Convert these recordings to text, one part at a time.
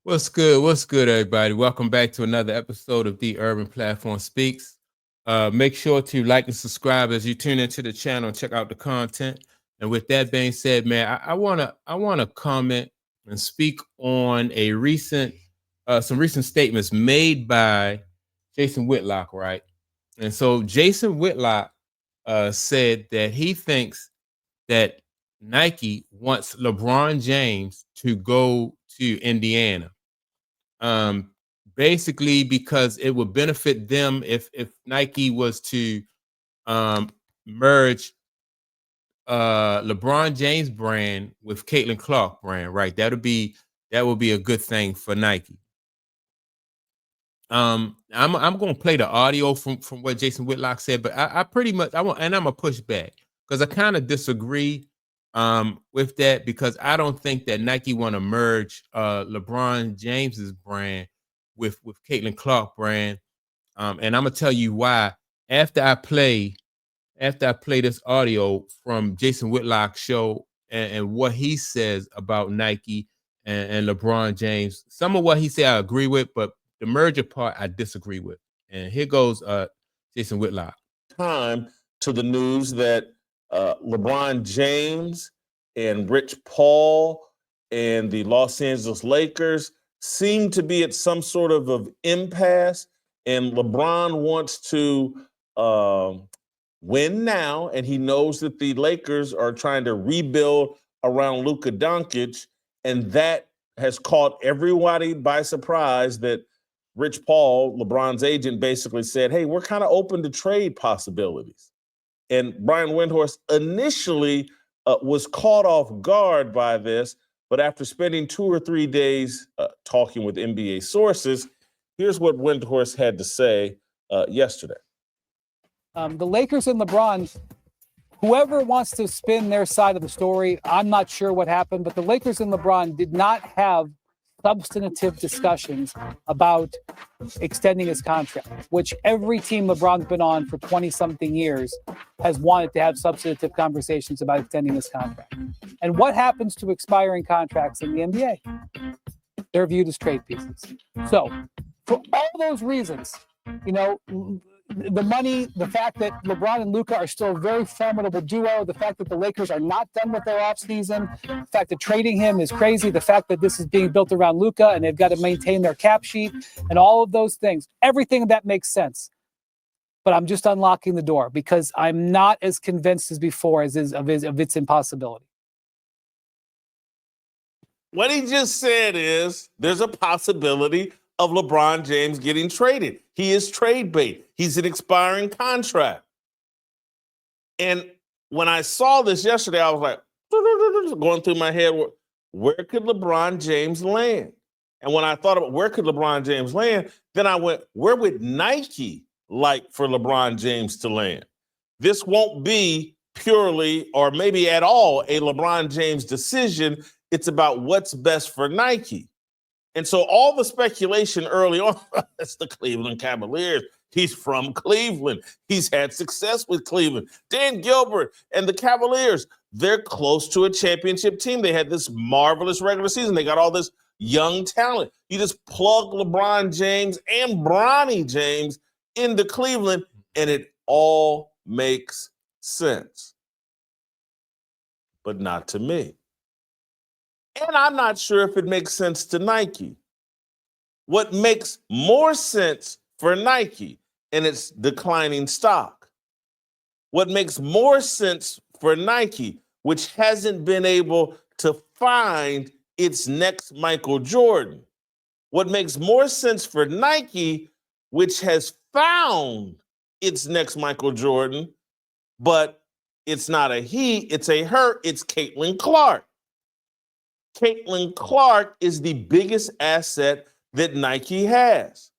What's good? What's good, everybody? Welcome back to another episode of The Urban Platform Speaks. Make sure to like and subscribe as you tune into the channel and check out the content. And with that being said, man, I wanna comment and speak on some recent statements made by Jason Whitlock, right? And so Jason Whitlock said that he thinks that Nike wants LeBron James to go to Indiana, um, basically because it would benefit them if Nike was to um, merge LeBron James brand with Caitlin Clark brand, right? That would be a good thing for Nike. I'm gonna play the audio from what Jason Whitlock said, but I pretty much I want, and I'm gonna push back because I kind of disagree with that, because I don't think that Nike want to merge LeBron James's brand with Caitlin Clark brand. And I'm gonna tell you why after I play this audio from Jason Whitlock's show, and what he says about Nike and LeBron James. Some of what he said I agree with, but the merger part I disagree with. And here goes Jason Whitlock. Time to the news that LeBron James and Rich Paul and the Los Angeles Lakers seem to be at some sort of impasse, and LeBron wants to win now, and he knows that the Lakers are trying to rebuild around Luka Doncic, and that has caught everybody by surprise that Rich Paul, LeBron's agent, basically said, hey, we're kind of open to trade possibilities. And Brian Windhorst initially was caught off guard by this, but after spending 2 or 3 days talking with NBA sources, here's what Windhorst had to say yesterday. The Lakers and LeBron, whoever wants to spin their side of the story, I'm not sure what happened, but the Lakers and LeBron did not have substantive discussions about extending his contract, which every team LeBron's been on for 20-something years has wanted to have substantive conversations about extending his contract. And what happens to expiring contracts in the NBA? They're viewed as trade pieces. So for all those reasons, the money, the fact that LeBron and Luka are still a very formidable duo, the fact that the Lakers are not done with their offseason, the fact that trading him is crazy, the fact that this is being built around Luka and they've got to maintain their cap sheet and all of those things, everything that makes sense. But I'm just unlocking the door because I'm not as convinced as before of its impossibility. What he just said is there's a possibility of LeBron James getting traded. He is trade bait. He's an expiring contract. And when I saw this yesterday, I was like, going through my head, where could LeBron James land? And when I thought about where could LeBron James land, then I went, where would Nike like for LeBron James to land? This won't be purely or maybe at all a LeBron James decision. It's about what's best for Nike. And so all the speculation early on, that's the Cleveland Cavaliers. He's from Cleveland. He's had success with Cleveland. Dan Gilbert and the Cavaliers, they're close to a championship team. They had this marvelous regular season. They got all this young talent. You just plug LeBron James and Bronny James into Cleveland, and it all makes sense. But not to me. And I'm not sure if it makes sense to Nike. What makes more sense for Nike and its declining stock? What makes more sense for Nike, which hasn't been able to find its next Michael Jordan? What makes more sense for Nike, which has found its next Michael Jordan, but it's not a he, it's a her, it's Caitlin Clark. Caitlin Clark is the biggest asset that Nike has.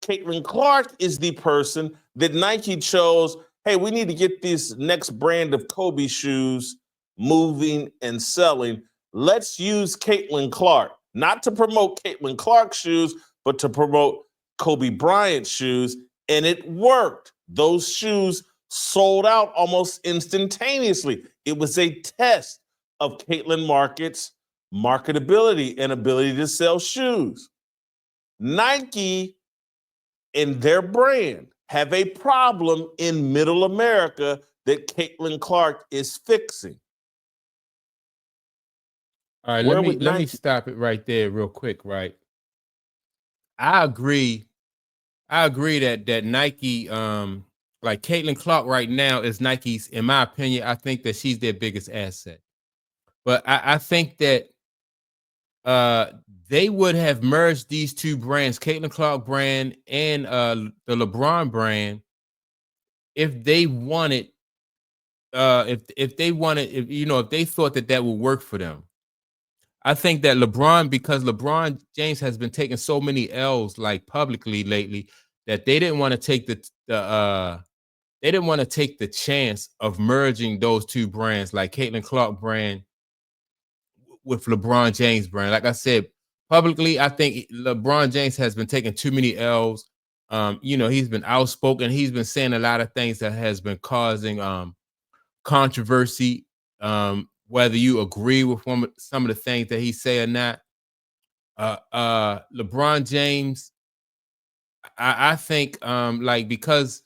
Caitlin Clark is the person that Nike chose, hey, we need to get this next brand of Kobe shoes moving and selling. Let's use Caitlin Clark, not to promote Caitlin Clark shoes, but to promote Kobe Bryant shoes. And it worked. Those shoes sold out almost instantaneously. It was a test of Caitlin Market's marketability and ability to sell shoes. Nike and their brand have a problem in middle America that Caitlin Clark is fixing. All right, Where let would me Nike- stop it right there real quick, right? I agree that Nike, like Caitlin Clark right now is Nike's, in my opinion, I think that she's their biggest asset. But I think that they would have merged these two brands, Caitlin Clark brand and the LeBron brand, if they wanted, if they wanted, if they thought that that would work for them. I think that because LeBron James has been taking so many L's like publicly lately, that they didn't want to take they didn't want to take the chance of merging those two brands, like Caitlin Clark brand with LeBron James brand. Like I said, publicly, I think LeBron James has been taking too many L's. He's been outspoken. He's been saying a lot of things that has been causing controversy. Whether you agree with some of the things that he say or not. LeBron James, I think like because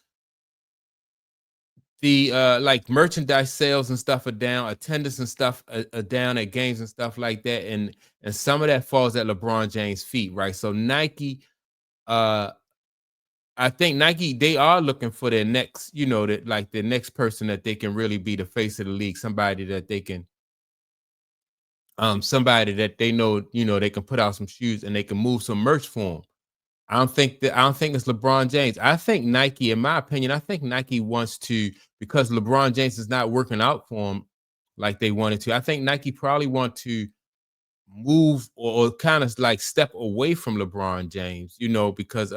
the like merchandise sales and stuff are down, attendance and stuff are down at games and stuff like that, and some of that falls at LeBron James' feet, right? So Nike, I think Nike, they are looking for their next, that like the next person that they can really be the face of the league, somebody that they can, somebody that they know, they can put out some shoes and they can move some merch for them. I don't think it's LeBron James. I think Nike, in my opinion, I think Nike wants to, because LeBron James is not working out for him like they wanted to. I think Nike probably want to move or kind of like step away from LeBron James, because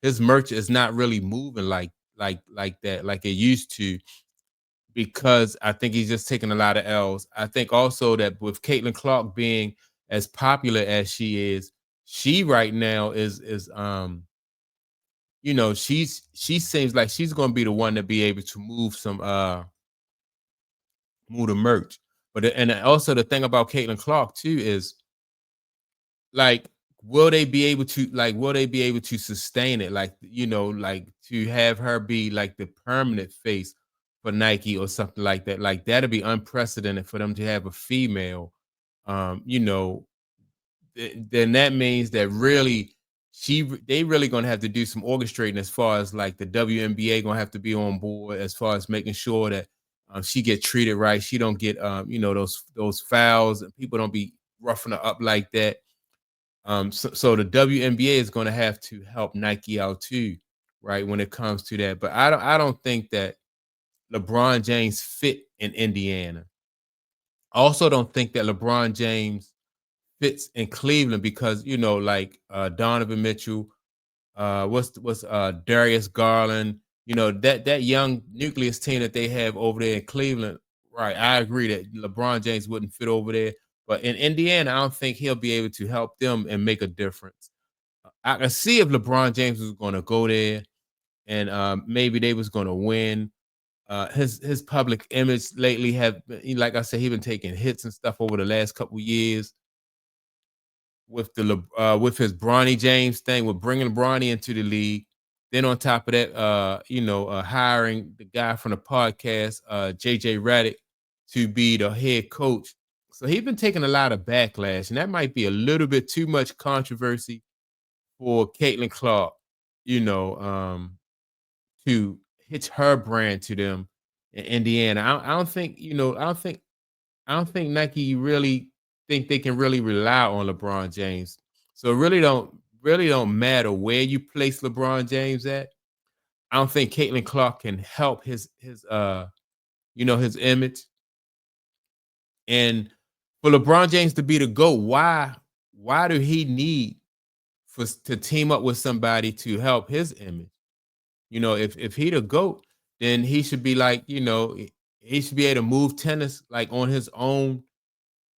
his merch is not really moving like that, like it used to, because I think he's just taking a lot of L's. I think also that with Caitlin Clark being as popular as she is, she right now is she seems like she's going to be the one to be able to move the merch. But and also the thing about Caitlin Clark too is, like, will they be able to sustain it, like, like to have her be like the permanent face for Nike or something like that? Like, that'd be unprecedented for them to have a female, then that means that really they really gonna have to do some orchestrating, as far as like the WNBA gonna have to be on board, as far as making sure that she get treated right. She don't get those fouls, and people don't be roughing her up like that. So the WNBA is gonna have to help Nike out too, right, when it comes to that. But I don't think that LeBron James fit in Indiana. I also don't think that LeBron James fits in Cleveland, because like Donovan Mitchell, what's Darius Garland, that young nucleus team that they have over there in Cleveland. Right, I agree that LeBron James wouldn't fit over there, but in Indiana, I don't think he'll be able to help them and make a difference. I can see if LeBron James was going to go there and maybe they was going to win. His public image lately like I said, he been taking hits and stuff over the last couple years with with his Bronny James thing, with bringing Bronny into the league. Then on top of that, hiring the guy from the podcast, JJ Redick, to be the head coach. So he's been taking a lot of backlash, and that might be a little bit too much controversy for Caitlin Clark, to hitch her brand to them in Indiana. I don't think, I don't think Nike really think they can really rely on LeBron James. So it really don't matter where you place LeBron James at. I don't think Caitlin Clark can help his image. And for LeBron James to be the GOAT, why do he need to team up with somebody to help his image? If he the GOAT, then he should be like, he should be able to move tennis like on his own,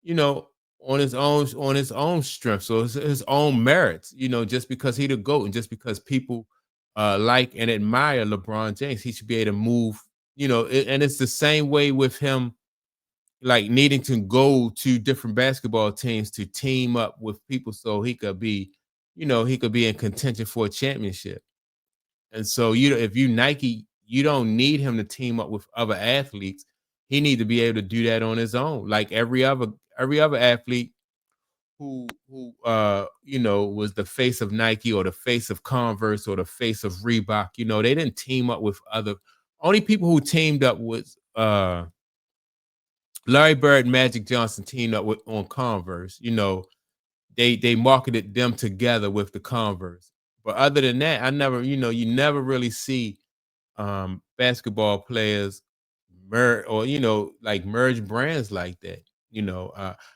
on his own strength. So it's his own merits, just because he the GOAT and just because people like and admire LeBron James, he should be able to move, and it's the same way with him, like needing to go to different basketball teams to team up with people so he could be, he could be in contention for a championship. And so if you Nike, you don't need him to team up with other athletes. He needs to be able to do that on his own, like every other athlete who was the face of Nike or the face of Converse or the face of Reebok. They didn't team up with other. Only people who teamed up with Larry Bird and Magic Johnson teamed up on Converse. They marketed them together with the Converse. But other than that, I never, you never really see basketball players merge or like merge brands like that.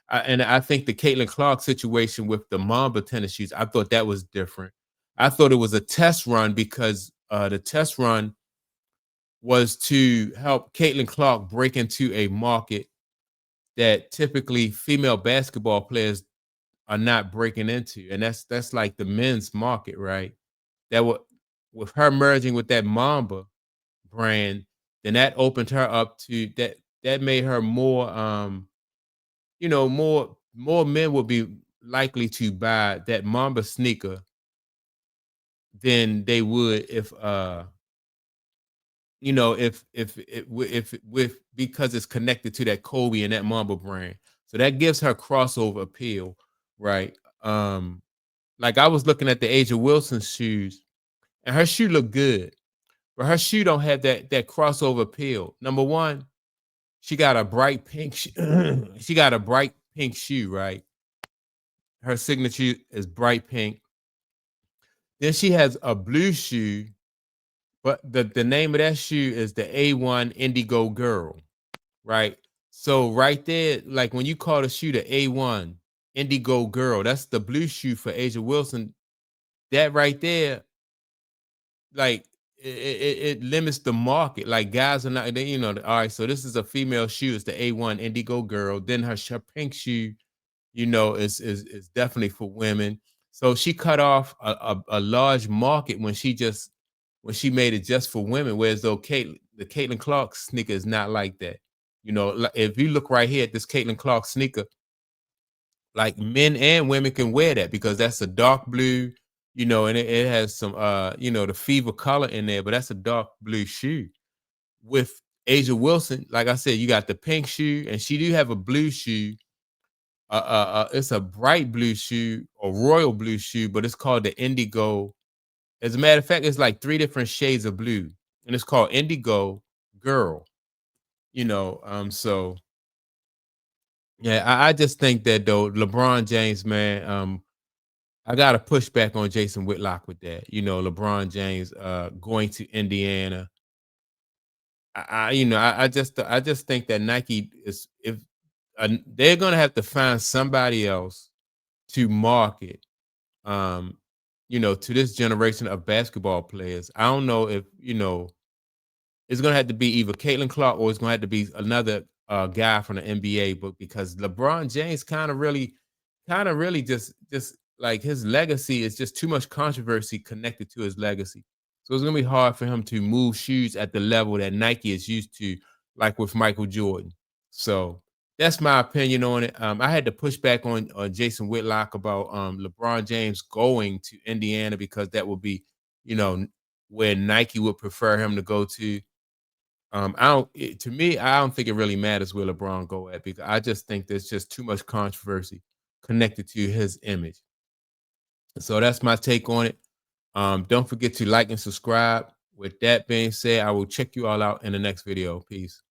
I think the Caitlin Clark situation with the Mamba tennis shoes, I thought that was different. I thought it was a test run because the test run was to help Caitlin Clark break into a market that typically female basketball players are not breaking into, and that's like the men's market, right? That with her merging with that Mamba brand, then that opened her up to that. That made her more, more men would be likely to buy that Mamba sneaker than they would if with because it's connected to that Kobe and that Mamba brand. So that gives her crossover appeal, right? Like I was looking at the Asia Wilson shoes, and her shoe looked good, but her shoe don't have that crossover appeal. Number one, she got a bright pink. She got a bright pink shoe, right? Her signature is bright pink. Then she has a blue shoe, but the name of that shoe is the A1 Indigo Girl, right? So right there, like when you call the shoe the A1 Indigo Girl, that's the blue shoe for Asia Wilson. That right there, like it limits the market. Like guys are not, all right. So this is a female shoe. It's the A1 Indigo Girl. Then her pink shoe, is definitely for women. So she cut off a large market when she made it just for women. Whereas though the Caitlin Clark sneaker is not like that. If you look right here at this Caitlin Clark sneaker, like men and women can wear that because that's a dark blue, and it has some the fever color in there, but that's a dark blue shoe. With Asia Wilson, like I said, you got the pink shoe, and she do have a blue shoe. It's a bright blue shoe or royal blue shoe, but it's called the Indigo. As a matter of fact, it's like 3 different shades of blue, and it's called Indigo Girl. So yeah, I just think that though LeBron James, man, I gotta push back on Jason Whitlock with that. LeBron James going to Indiana. I just think that Nike is if they're gonna have to find somebody else to market, to this generation of basketball players. I don't know if it's gonna have to be either Caitlin Clark or it's gonna have to be another guy from the NBA. But because LeBron James kind of really just like his legacy is just too much controversy connected to his legacy. So it's gonna be hard for him to move shoes at the level that Nike is used to, like with Michael Jordan. So that's my opinion on it. I had to push back on Jason Whitlock about LeBron James going to Indiana because that would be, where Nike would prefer him to go to. To me, I don't think it really matters where LeBron go at because I just think there's just too much controversy connected to his image. So that's my take on it. Don't forget to like and subscribe. With that being said, I will check you all out in the next video. Peace.